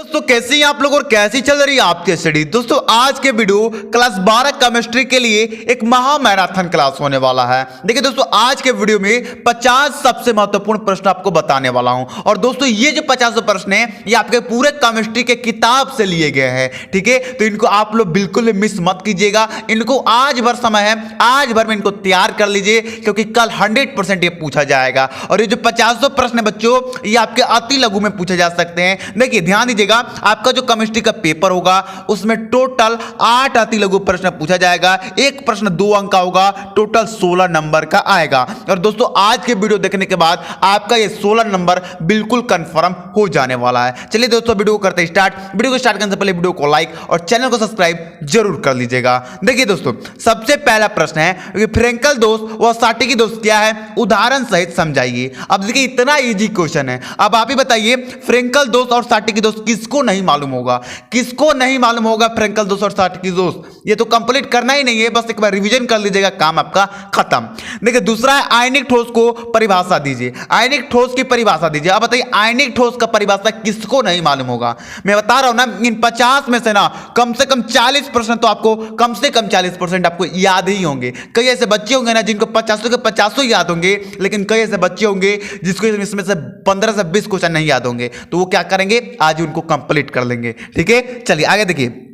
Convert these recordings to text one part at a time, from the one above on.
दोस्तों कैसे हैं आप लोग और कैसी चल रही है आपकी स्टडी। दोस्तों आज के वीडियो क्लास 12 केमिस्ट्री के लिए एक महा मैराथन क्लास होने वाला है। देखिए दोस्तों आज के वीडियो में 50 सबसे महत्वपूर्ण प्रश्न आपको बताने वाला हूं। और दोस्तों ये जो 50 प्रश्न हैं ये आपके पूरे केमिस्ट्री के किताब से लिए गए हैं, ठीक है। तो इनको आप लोग बिल्कुल मिस मत कीजिएगा। इनको आज भर समय है, आज भर में इनको तैयार कर लीजिए क्योंकि कल 100% ये पूछा जाएगा। और ये जो 50 प्रश्न है बच्चों ये आपके अति लघु में पूछे जा सकते हैं। देखिए ध्यान दीजिएगा, आपका जो केमिस्ट्री का पेपर होगा उसमें टोटल 8 अति लघु प्रश्न पूछा जाएगा। एक प्रश्न 2 अंक का होगा, टोटल 16 नंबर का आएगा। और दोस्तों आज के वीडियो देखने के बाद आपका ये 16 नंबर बिल्कुल कंफर्म हो जाने वाला है। चलिए दोस्तों वीडियो को करते हैं स्टार्ट। वीडियो को स्टार्ट करने से पहले वीडियो को लाइक और चैनल को सब्सक्राइब जरूर कर लीजिएगा। देखिए दोस्तों सबसे पहला प्रश्न है कि फ्रेंकल दोष व साटिकी दोष क्या है, उदाहरण सहित समझाइए। अब देखिए इतना इजी क्वेश्चन है। अब आप ही बताइए फ्रेंकल दोष और साटिकी दोष किसको नहीं मालूम होगा, किसको नहीं मालूम होगा फ्रेंकल दोष और साटिकी दोष। ये तो कंप्लीट करना ही नहीं है, बस एक बार रिवीजन कर लीजिएगा, काम आपका खत्म। देखिए दूसरा है आयनिक ठोस को परिभाषा दीजिए। आयनिक ठोस की परिभाषा दीजिए। अब बताइए आयनिक ठोस का परिभाषा किसको नहीं मालूम होगा। मैं बता रहा हूं ना इन 50 में से ना कम से कम 40% तो आपको, कम से कम 40% आपको याद ही होंगे। कई ऐसे बच्चे होंगे ना जिनको 50 के 50 याद होंगे, लेकिन कई ऐसे बच्चे होंगे जिसको इसमें से 15 से 20 क्वेश्चन नहीं याद होंगे। तो वो क्या करेंगे, आज उनको कंप्लीट कर लेंगे, ठीक है। चलिए आगे देखिए,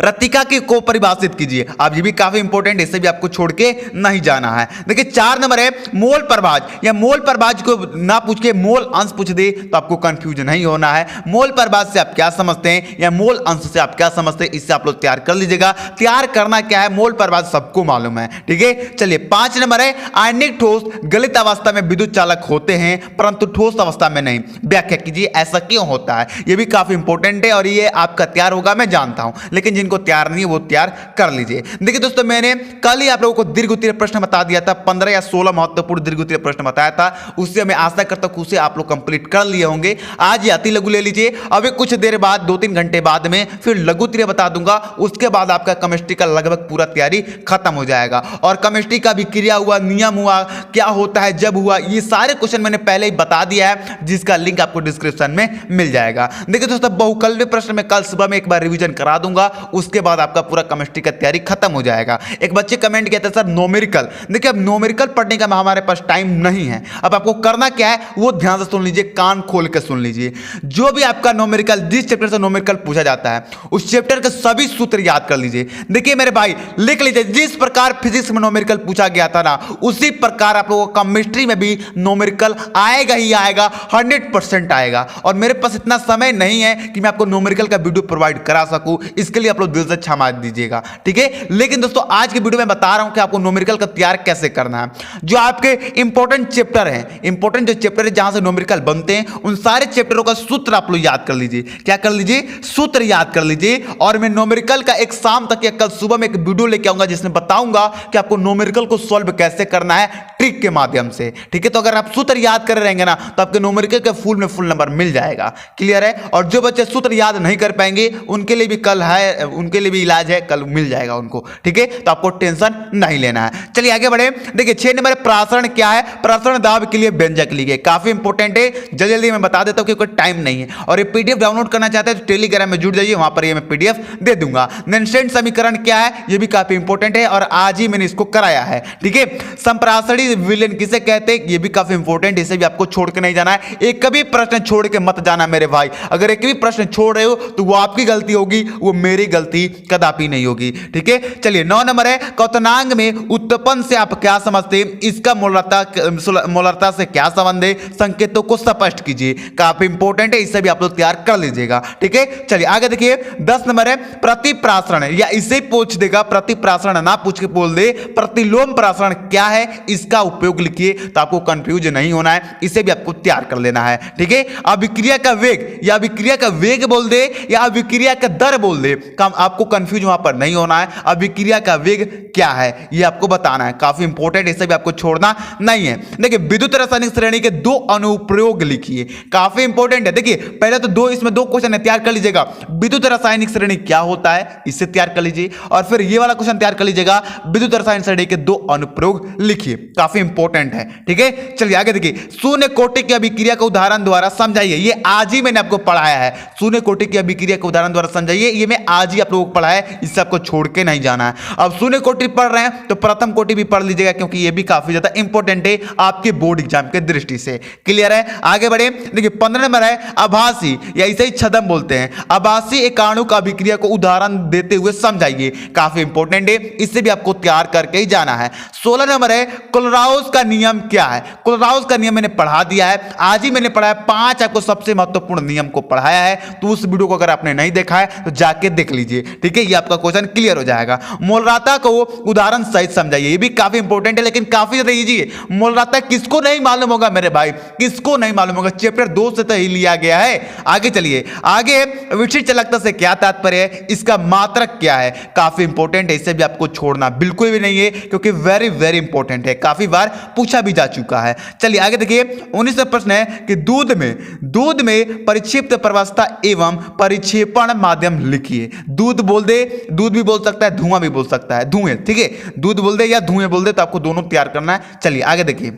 रतिका को परिभाषित कीजिए। अब ये भी काफी इंपॉर्टेंट है, इससे भी आपको छोड़ के नहीं जाना है। देखिए 4 नंबर है मोल प्रभाज। या मोल प्रभाज को ना पूछ के मोल अंश पूछ दे तो आपको कंफ्यूजन नहीं होना है। मोल प्रभाज से आप क्या समझते हैं या मोल अंश से आप क्या समझते हैं, इससे आप लोग तैयार कर लीजिएगा। तैयार करना क्या है, मोल प्रभाज सबको मालूम है, ठीक है। चलिए 5 नंबर है आयनिक ठोस गलित अवस्था में विद्युत चालक होते हैं परंतु ठोस अवस्था में नहीं। व्याख्या कीजिए ऐसा क्यों होता है। यह भी काफी इंपॉर्टेंट है और ये आपका तैयार होगा मैं जानता हूं, लेकिन जिनको तैयार नहीं है वो तैयार कर लीजिए। देखिए दोस्तों मैंने कल ही आप लोगों को दीर्घ-उत्तरीय प्रश्न बता दिया था, 15 या 16 महत्वपूर्ण दीर्घ-उत्तरीय प्रश्न बताया था। उससे मैं आशा करता हूं उसे आप लोग कंप्लीट कर लिए होंगे। आज ये अति लघु ले लीजिए। अभी कुछ देर बाद 2-3 घंटे बाद में फिर लघु-उत्तरीय बता दूंगा। उसके बाद आपका केमिस्ट्री का लगभग पूरा तैयारी खत्म हो जाएगा। और केमिस्ट्री का विक्रिया हुआ, नियम हुआ, क्या होता है जब हुआ, ये सारे क्वेश्चन मैंने पहले ही बता दिया है, जिसका लिंक आपको डिस्क्रिप्शन में मिल जाएगा। देखिए दोस्तों बहुकल्य प्रश्न में कल सुबह में एक बार रिवीजन करा दूंगा, उसके बाद आपका पूरा केमिस्ट्री का तैयारी खत्म हो जाएगा। एक बच्चे कमेंट किया था सर न्यूमेरिकल। देखिए अब न्यूमेरिकल पढ़ने का हमारे पास टाइम नहीं है। अब आपको करना क्या है वो ध्यान से सुन लीजिए, कान खोल के सुन लीजिए। जो भी आपका न्यूमेरिकल, जिस चैप्टर से न्यूमेरिकल पूछा जाता है उस चैप्टर के सभी सूत्र याद कर लीजिए। देखिए मेरे भाई लिख लीजिए, जिस प्रकार फिजिक्स में न्यूमेरिकल पूछा गया था ना उसी प्रकार आप लोगों को केमिस्ट्री में भी न्यूमेरिकल आएगा ही आएगा, 100% आएगा। और मेरे पास इतना समय नहीं है कि मैं आपको न्यूमेरिकल का वीडियो प्रोवाइड करा सकूं, इसके लिए आप लोग दिल से क्षमा दीजिएगा, ठीक है। लेकिन दोस्तों आज की वीडियो में बता रहा हूं कि आपको न्यूमेरिकल का तैयार कैसे करना है। जो आपके इंपॉर्टेंट चैप्टर हैं, इंपॉर्टेंट जो चैप्टर है जहां से न्यूमेरिकल बनते हैं, उन सारे चैप्टरों का सूत्र आप लोग याद कर लीजिए। क्या कर लीजिए, सूत्र याद कर लीजिए। और मैं न्यूमेरिकल का एक शाम तक या कल सुबह में एक वीडियो लेके आऊंगा जिसमें बताऊंगा कि आपको न्यूमेरिकल को सॉल्व कैसे करना है ट्रिक के माध्यम से, ठीक है। तो अगर आप सूत्र याद कर रहेंगे ना तो आपके न्यूमेरिकल के फुल में फुल नंबर मिल जाएगा, क्लियर है। और जो बच्चे सूत्र याद नहीं कर पाएंगे उनके लिए भी कल है, उनके लिए भी इलाज है, कल मिल जाएगा उनको, ठीक है। तो आपको टेंशन नहीं लेना है। चलिए आगे बढ़े। देखिए 6 नंबर प्रासरण क्या है, प्रासरण दाब के लिए व्यंजक लिखिए। काफी इंपॉर्टेंट है, जल्दी जल्दी मैं बता देता हूं क्योंकि टाइम नहीं है। और ये पीडीएफ डाउनलोड करना चाहते हैं तो टेलीग्राम में जुड़ जाइए, वहां पर ये मैं पीडीएफ दे दूंगा। नेनस्टेंट समीकरण क्या है, ये भी काफी इंपॉर्टेंट है और आज ही मैंने इसको कराया है, ठीक है। संप्रासणी विलयन किसे कहते हैं, ये भी काफी इंपॉर्टेंट है, इसे भी आपको छोड़ के नहीं जाना है। एक कभी प्रश्न छोड़ के मत जाना मेरे भाई। अगर एक भी प्रश्न छोड़ रहे हो तो वो आपकी गलती होगी, वो मेरी गलती कदापि नहीं होगी, ठीक है। चलिए 9 नंबर है क्वथनांग में उत्पन्न से आप क्या समझते हैं, इसका मोलरता से क्या संबंध है, संकेतों को स्पष्ट कीजिए। काफी इंपॉर्टेंट है, इसे भी आप लोग तैयार कर लीजिएगा, ठीक है। चलिए आगे देखिए 10 नंबर है प्रतिप्रासरण, या इसे पूछ देगा, प्रतिप्रासरण ना पूछ के बोल दे प्रतिलोम प्रासरण क्या है, इसका उपयोग लिखिए। तो आपको कंफ्यूज नहीं होना है, इसे भी आपको तैयार कर लेना है, ठीक है। अभिक्रिया का वेग या अभिक्रिया का वेग बोल दे या अभिक्रिया का दर बोल दे, आपको कंफ्यूज वहां पर नहीं होना है। अभिक्रिया का वेग क्या है ये आपको बताना है, काफी इंपॉर्टेंट, इसे भी आपको छोड़ना नहीं है। देखिए विद्युत रासायनिक श्रेणी के दो अनुप्रयोग लिखिए, काफी इंपॉर्टेंट है। देखिए पहले तो इसमें दो क्वेश्चन तैयार कर लीजिएगा, विद्युत रासायनिक श्रेणी क्या होता है इससे तैयार कर लीजिए, और फिर ये वाला क्वेश्चन तैयार कर लीजिएगा, विद्युत रासायनिक श्रेणी के दो अनुप्रयोग लिखिए, काफी इंपॉर्टेंट है। ठीक है, चलिए आगे देखिए, शून्य कोटि की अभिक्रिया का उदाहरण द्वारा समझाइए। ये आज ही मैंने आपको पढ़ाया है, शून्य कोटि की अभिक्रिया के उदाहरण द्वारा समझाइए, ये मैं आज ही आप लोगों को पढ़ाया है, इससे आपको छोड़ के नहीं जाना है। अब शून्य कोटि पढ़ रहे हैं तो प्रथम कोटि भी पढ़ लीजिएगा, क्योंकि ये भी काफी ज्यादा इंपॉर्टेंट है आपके बोर्ड एग्जाम के दृष्टि से। क्लियर है, आगे बढ़े। देखिए 15 नंबर है आभासी, या इसे ही छदम बोलते हैं, आभासी एकाणुक अभिक्रिया को उदाहरण देते हुए समझाइए, काफी इंपॉर्टेंट है, इससे भी आपको तैयार करके ही जाना है। 16 नंबर है कोलराउस का नियम क्या है। कोलराउस का नियम मैंने पढ़ा दिया है, आज ही मैंने पढ़ाया, 5 आपको सबसे महत्वपूर्ण नियम को पढ़ाया है, तो उस वीडियो को अगर आपने नहीं देखा है तो जाके देख लीजिए। ठीक है, ये आपका क्वेश्चन क्लियर हो जाएगा। मोलराता को उदाहरण सहित समझाइए, ये भी काफी इंपॉर्टेंट है, लेकिन काफी ज्यादा इजी है। मोलराता किसको नहीं मालूम होगा मेरे भाई, किसको नहीं मालूम होगा, चैप्टर 2 से तो ही लिया गया है। आगे चलिए, आगे विशिष्ट चालकता से क्या तात्पर्य है, इसका मात्रक क्या है, काफी इंपॉर्टेंट है, इसे भी आपको छोड़ना बिल्कुल भी नहीं है, क्योंकि वेरी वेरी इंपॉर्टेंट है, काफी बार पूछा भी जा चुका है। चलिए आगे देखिए, 19वां प्रश्न है कि दूध में परिक्षिप्त प्रवस्था एवं परिक्षेपण माध्यम लिखिए। दूध बोल दे, दूध भी बोल सकता है, धुआं भी बोल सकता है, धुएं। ठीक है, दूध बोल दे या धुएं बोल दे, तो आपको दोनों तैयार करना है। चलिए आगे देखिए,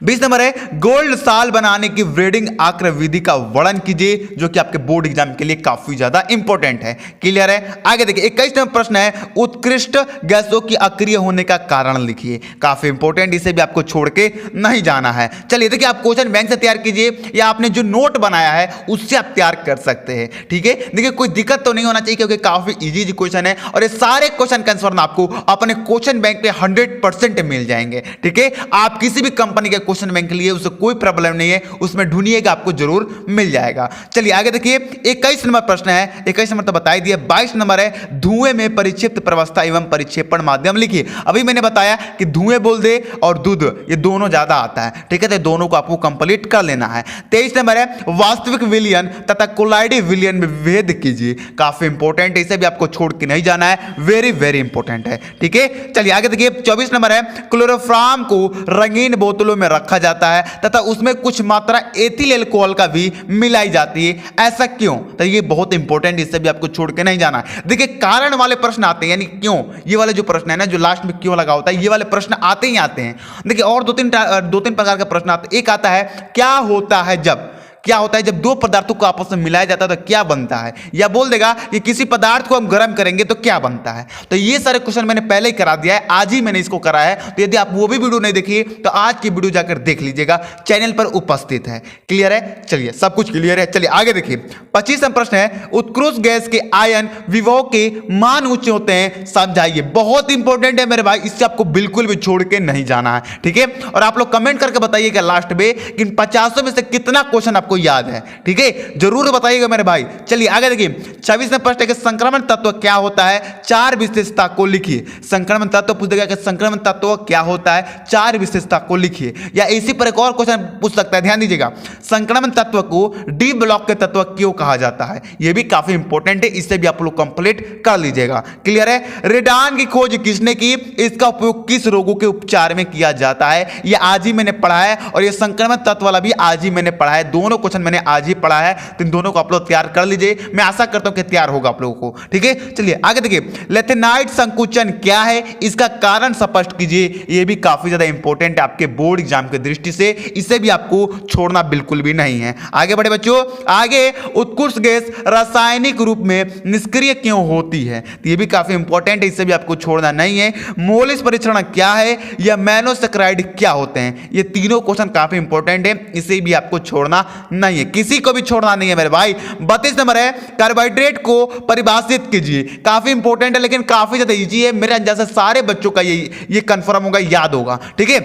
20 नंबर है गोल्ड साल बनाने की ब्रेडिंग आक्र विधि का वर्णन कीजिए, जो कि आपके बोर्ड एग्जाम के लिए काफी ज्यादा इंपॉर्टेंट है। क्लियर है, आगे देखिए 21 नंबर प्रश्न है उत्कृष्ट गैसों की अक्रिय होने का कारण लिखिए, काफी इंपॉर्टेंट, इसे भी आपको छोड़ के नहीं जाना है। चलिए देखिए, आप क्वेश्चन बैंक से तैयार कीजिए या आपने जो नोट बनाया है उससे आप तैयार कर सकते हैं। ठीक है, देखिए कोई दिक्कत तो नहीं होना चाहिए, क्योंकि काफी इजी क्वेश्चन है, और ये सारे क्वेश्चन का आंसर आपको अपने क्वेश्चन बैंक पे 100% मिल जाएंगे। ठीक है, आप किसी भी कंपनी के क्वेश्चन बैंक के लिए उससे कोई प्रॉब्लम नहीं है, उसमें ढूंढिएगा आपको जरूर मिल जाएगा। चलिए आगे देखिए, 21 नंबर प्रश्न है, 21 नंबर तो बता ही दिया। 22 नंबर है धुएं में परिक्षिप्त प्रवस्था एवं परिक्षेपण माध्यम लिखिए। अभी मैंने बताया कि धुएं बोल दे और दूध, ये दोनों ज्यादा आता है। ठीक है, तो दोनों को आपको कंप्लीट कर लेना है। 23 नंबर है वास्तविक विलयन तथा कोलाइडी विलयन में भेद कीजिए, काफी इंपॉर्टेंट है, इसे भी आपको छोड़ के नहीं जाना है, वेरी वेरी इंपॉर्टेंट है। ठीक है, चलिए आगे देखिए, 24 नंबर है क्लोरोफॉर्म को रंगीन बोतलों में रखा जाता है तथा उसमें कुछ मात्रा एथिल अल्कोहल का भी मिलाई जाती है, ऐसा क्यों, तो ये बहुत इंपॉर्टेंट, इससे भी आपको छोड़ के नहीं जाना है। देखिए कारण वाले प्रश्न आते हैं, यानी क्यों, ये वाले जो प्रश्न है ना, जो लास्ट में क्यों लगा होता है, ये वाले प्रश्न आते ही आते हैं। देखिए और दो तीन प्रकार का प्रश्न आते हैं। एक आता है क्या होता है जब, क्या होता है जब दो पदार्थों को आपस में मिलाया जाता है तो क्या बनता है, या बोल देगा कि किसी पदार्थ को हम गर्म करेंगे तो क्या बनता है। तो ये सारे क्वेश्चन मैंने पहले ही करा दिया है, आज ही मैंने इसको करा है, तो यदि आप वो भी वीडियो नहीं देखिए तो आज की वीडियो जाकर देख लीजिएगा, चैनल पर उपस्थित है। क्लियर है, चलिए सब कुछ क्लियर है। चलिए आगे देखिए, 25वां प्रश्न है उत्कृष्ट गैस के आयन विभव के मान ऊंचे होते हैं, समझाइए, बहुत इंपॉर्टेंट है मेरे भाई, इससे आपको बिल्कुल भी छोड़ के नहीं जाना है। ठीक है, और आप लोग कमेंट करके बताइएगा लास्ट में कि 50 में से कितना क्वेश्चन आपको याद है। ठीक है, जरूर बताइएगा मेरे भाई। चलिए आगे देखिए, 26वां प्रश्न है संक्रमण तत्व क्या होता है, 4 विशेषता को लिखिए। संक्रमण तत्व पूछ देगा कि संक्रमण तत्व क्या होता है, 4 विशेषता को लिखिए। या इसी पर एक और क्वेश्चन पूछ सकता है, ध्यान दीजिएगा, संक्रमण तत्व को डी ब्लॉक के तत्व क्यों कहा जाता है, यह भी काफी इंपॉर्टेंट है, इससे भी आप लोग कंप्लीट कर लीजिएगा। क्लियर है, रेडान की खोज किसने की, इसका उपयोग किस रोगों के उपचार में किया जाता है, यह आज ही मैंने पढ़ा है, और यह संक्रमण तत्व वाला भी आज ही मैंने पढ़ा है, दोनों क्वेश्चन मैंने आज ही पढ़ा है, तो इन दोनों को आप लोग तैयार कर लीजिए, मैं आशा करता हूं कि तैयार होगा आप लोगों को। ठीक है, चलिए आगे देखिए, लेथेनाइट संकुचन क्या है, इसका कारण स्पष्ट कीजिए, यह भी काफी ज्यादा इंपॉर्टेंट है आपके बोर्ड एग्जाम की दृष्टि से, इसे भी आपको छोड़ना बिल्कुल भी नहीं है। आगे बढ़े बच्चों, आगे उत्कृष्ट गैस रासायनिक रूप में निष्क्रिय क्यों होती है, तो यह भी काफी इंपॉर्टेंट है, इसे भी आपको छोड़ना नहीं है। मोलिस परीक्षण क्या है, या मोनोसैकेराइड क्या होते हैं, ये तीनों क्वेश्चन काफी इंपॉर्टेंट है, इसे भी आपको छोड़ना नहीं है, किसी को भी छोड़ना नहीं है मेरे भाई। 32 नंबर है कार्बोहाइड्रेट को परिभाषित कीजिए, काफी इंपॉर्टेंट है, लेकिन काफी ज्यादा इजी है, मेरे अंदाज से सारे बच्चों का ये कंफर्म होगा, याद होगा। ठीक है,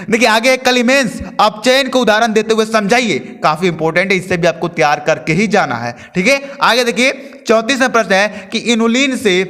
देखिए आगे क्लेमेंस अपचयन को उदाहरण देते हुए समझाइए, काफी इंपॉर्टेंट है, इससे भी आपको तैयार करके ही जाना है। ठीक है, आगे देखिए 34वां प्रश्न है कि इनुलिन से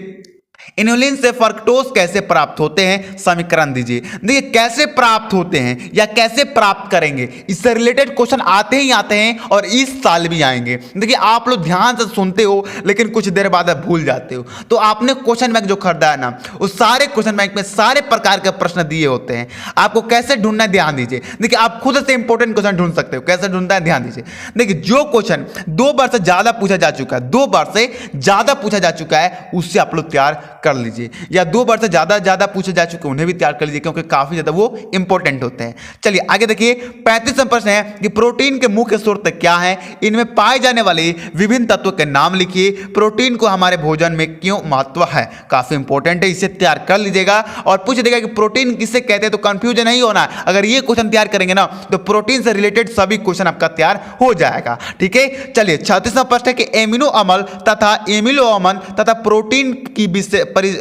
इन्युलिन से फ्रक्टोज कैसे प्राप्त होते हैं, समीकरण दीजिए। देखिए कैसे प्राप्त होते हैं या कैसे प्राप्त करेंगे, इससे रिलेटेड क्वेश्चन आते ही आते हैं और इस साल भी आएंगे। देखिए आप लोग ध्यान से सुनते हो लेकिन कुछ देर बाद आप भूल जाते हो। तो आपने क्वेश्चन बैंक जो खरीदा है ना, उस सारे क्वेश्चन बैंक में सारे प्रकार के प्रश्न दिए होते हैं। आपको कैसे ढूंढना है ध्यान दीजिए। देखिए आप खुद से इंपॉर्टेंट क्वेश्चन ढूंढ सकते हो। कैसे ढूंढना है ध्यान दीजिए। देखिए जो क्वेश्चन 2 बार से ज्यादा पूछा जा चुका है, 2 बार से ज्यादा पूछा जा चुका है, उससे आप लोग तैयार कर लीजिए। या 2 बार से ज्यादा पूछे जा चुके उन्हें भी तैयार कर लीजिए, क्योंकि काफी ज्यादा वो इंपॉर्टेंट होते हैं। चलिए आगे देखिए 35वां प्रश्न है कि प्रोटीन के मुख्य स्रोत क्या है, इनमें पाए जाने वाले विभिन्न तत्वों के नाम लिखिए, प्रोटीन को हमारे भोजन में क्यों महत्व है। काफी इंपॉर्टेंट है, इसे तैयार कर लीजिएगा। और पूछ देगा कि प्रोटीन किसे कहते हैं, तो कंफ्यूजन नहीं होना। अगर ये क्वेश्चन तैयार करेंगे ना तो प्रोटीन से रिलेटेड सभी क्वेश्चन आपका तैयार हो जाएगा। ठीक है, चलिए 36वां प्रश्न है कि एमिनो अम्ल तथा एमिनो अम्ल तथा प्रोटीन की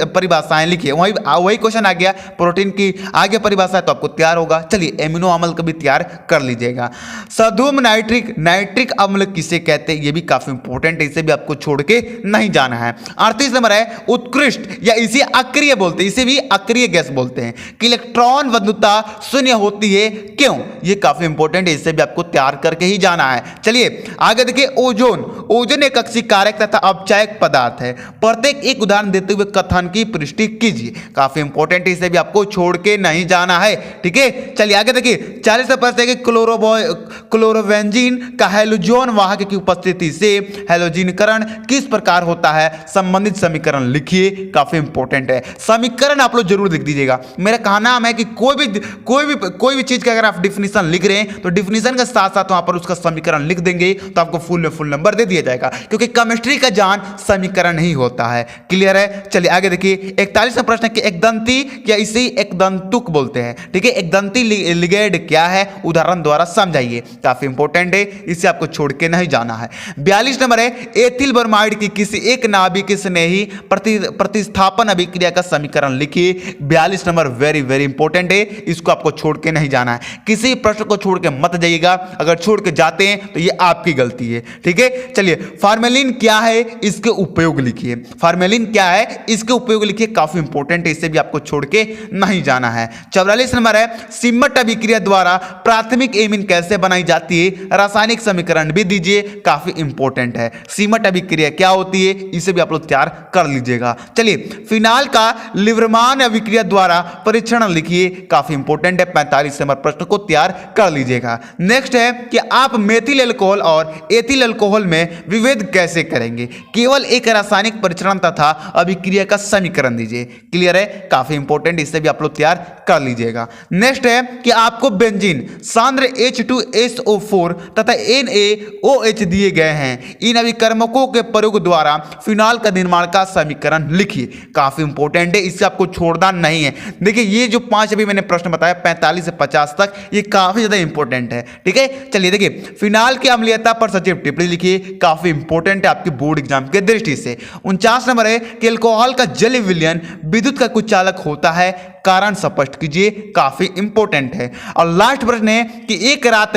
परिभाषाएं लिखिए। वही क्वेश्चन आ गया, प्रोटीन की आगे परिभाषा है तो आपको तैयार होगा। चलिए एमिनो अम्ल का भी तैयार कर लीजिएगा। सधुम नाइट्रिक अम्ल किसे कहते हैं, ये भी काफी इंपॉर्टेंट है, इसे भी आपको छोड़ के नहीं जाना है। 38 नंबर है उत्कृष्ट या इसे अक्रिय बोलते हैं, इसे भी अक्रिय गैस बोलते हैं कि इलेक्ट्रॉन बंधुता शून्य होती है, क्यों। ये काफी इंपॉर्टेंट है, इसे भी आपको तैयार करके ही जाना है। चलिए आगे देखिए ओजोन एक कक्षीय कारक तथा अपचायक पदार्थ है। प्रत्येक एक उदाहरण देते हुए कथन की पुष्टि कीजिए। काफी इंपॉर्टेंट है, इसे भी आपको छोड़ के नहीं जाना है। ठीक है, चलिए आगे देखिए 40 प्रश्न है कि क्लोरोबेंजीन का हैलोजन वाहक की उपस्थिति से हैलोजीनीकरण किस प्रकार होता है, संबंधित समीकरण लिखिए। काफी इंपॉर्टेंट है, समीकरण आप लोग जरूर लिख दीजिएगा। मेरा कहना है कि कोई भी चीज का अगर आप डिफिनीशन लिख रहे हैं तो डिफिनीशन के साथ साथ वहां पर उसका समीकरण लिख देंगे तो आपको फुल नंबर दे दिया जाएगा, क्योंकि केमिस्ट्री का जान समीकरण ही होता है। क्लियर है, चलिए आगे देखिए 41वां प्रश्न कि एकदंती क्या इसे एकदंतुक बोलते हैं। ठीक है, एकदंती लिगेंड क्या है, उदाहरण द्वारा समझाइए। काफी इंपॉर्टेंट है, इसे आपको छोड़ के नहीं जाना है। 42 नंबर है एथिल ब्रोमाइड की किसी एक नाभिक स्नेही प्रतिस्थापन अभिक्रिया का समीकरण लिखिए। 42 नंबर वेरी इंपॉर्टेंट है, इसको आपको छोड़ के नहीं जाना है। किसी प्रश्न को छोड़ के मत जाइएगा, अगर छोड़ के जाते हैं तो ये आपकी गलती है। ठीक है, चलिए फार्मेलिन क्या है, इसके उपयोग लिखिए। फार्मेलिन क्या है, इसके उपयोग लिखिए। काफी इंपॉर्टेंट है, इसे भी आपको छोड़ के नहीं जाना है। 44 नंबर है सिमट अभिक्रिया द्वारा प्राथमिक एमीन कैसे बनाई जाती है, रासायनिक समीकरण भी दीजिए। काफी इंपॉर्टेंट है, सिमट अभिक्रिया क्या होती है, इसे भी आप लोग तैयार कर लीजिएगा। चलिए फिनाल का लिबरमान अभिक्रिया द्वारा परीक्षण लिखिए। काफी इंपॉर्टेंट है, 45 नंबर प्रश्न को तैयार कर लीजिएगा। नेक्स्ट है कि आप मेथिल अल्कोहल और एथिल अल्कोहल में विभेद कैसे करेंगे, केवल एक रासायनिक परीक्षण तथा अभिक्रिया का समीकरण दीजिए। क्लियर है, काफी इंपॉर्टेंट, इससे भी आप लोग तैयार कर लीजिएगा। नेक्स्ट है कि आपको बेंजीन सांद्र H2SO4 तथा NaOH दिए गए हैं, इन अभिकर्मकों के प्रयोग द्वारा फिनाल का निर्माण का समीकरण लिखिए। काफी इंपॉर्टेंट है, इससे आपको छोड़ना नहीं है। देखिए ये जो 5 अभी मैंने प्रश्न बताया 45 से 50 तक, ये काफी ज्यादा इंपॉर्टेंट है। ठीक है, चलिए देखिए फिनाल की अम्लीयता पर सचिव टिप्पणी लिखिए। काफी इंपॉर्टेंट है आपके बोर्ड एग्जाम के दृष्टि से। 49 नंबर है कि अल्कोहल का जल विलयन विद्युत का कुचालक होता है, कारण स्पष्ट कीजिए। काफी इंपॉर्टेंट है। और लास्ट प्रश्न है कि एक रात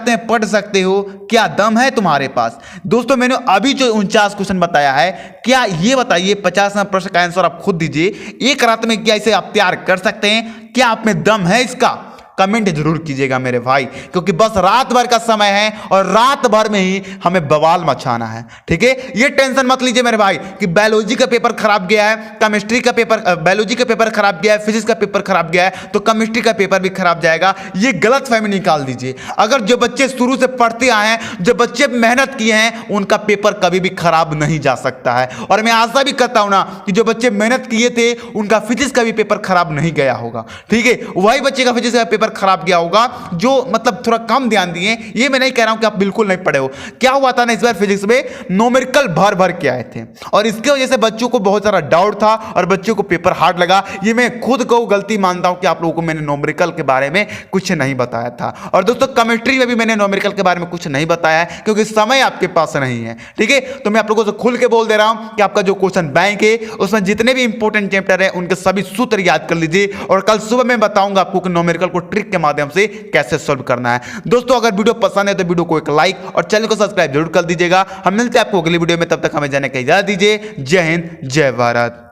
में पढ़ सकते हो, क्या दम है तुम्हारे पास। दोस्तों मैंने अभी जो 49 क्वेश्चन बताया है, क्या ये बताइए 50 प्रश्न का आंसर आप खुद दीजिए। एक रात में क्या इसे आप तैयार कर सकते हैं, क्या आप में दम है इसका, कमेंट जरूर कीजिएगा मेरे भाई, क्योंकि बस रात भर का समय है और रात भर में ही हमें बवाल मचाना है। ठीक है, ये टेंशन मत लीजिए मेरे भाई कि बायोलॉजी का पेपर खराब गया है, केमिस्ट्री का पेपर, बायोलॉजी का पेपर खराब गया है, फिजिक्स का पेपर खराब गया है, तो केमिस्ट्री का पेपर भी खराब जाएगा। ये गलत फहमी निकाल दीजिए। अगर जो बच्चे शुरू से पढ़ते आए हैं, जो बच्चे मेहनत किए हैं, उनका पेपर कभी भी खराब नहीं जा सकता है। और मैं आशा भी करता हूं ना कि जो बच्चे मेहनत किए थे, उनका फिजिक्स का भी पेपर खराब नहीं गया होगा। ठीक है, वही बच्चे का फिजिक्स का पेपर खराब गया होगा जो मतलब थोड़ा कम ध्यान दिए। ये मैं नहीं कह रहा हूं कि आप बिल्कुल नहीं पढ़े हो। क्या हुआ था ना, इस बार फिजिक्स में न्यूमेरिकल भर के आए थे और इसके वजह से बच्चों को बहुत सारा डाउट था और बच्चों को पेपर हार्ड लगा। ये मैं खुद को गलती मानता हूं कि आप लोगों को मैंने न्यूमेरिकल के बारे में कुछ नहीं बताया था। और दोस्तों केमिस्ट्री में भी मैंने न्यूमेरिकल के बारे में कुछ नहीं बताया है, क्योंकि समय आपके पास नहीं है। ठीक है, तो मैं आप लोगों से खुल के बोल दे रहा हूं कि आपका जो क्वेश्चन बैंक है उसमें जितने भी इंपॉर्टेंट चैप्टर है उनके सभी सूत्र याद कर लीजिए और कल सुबह मैं बताऊंगा आपको कि न्यूमेरिकल को ट्रिक के माध्यम से कैसे सॉल्व करना है। दोस्तों अगर वीडियो पसंद है तो वीडियो को एक लाइक और चैनल को सब्सक्राइब जरूर कर दीजिएगा। हम मिलते हैं आपको अगली वीडियो में, तब तक हमें जाने की इजाजत दीजिए। जय हिंद, जय भारत।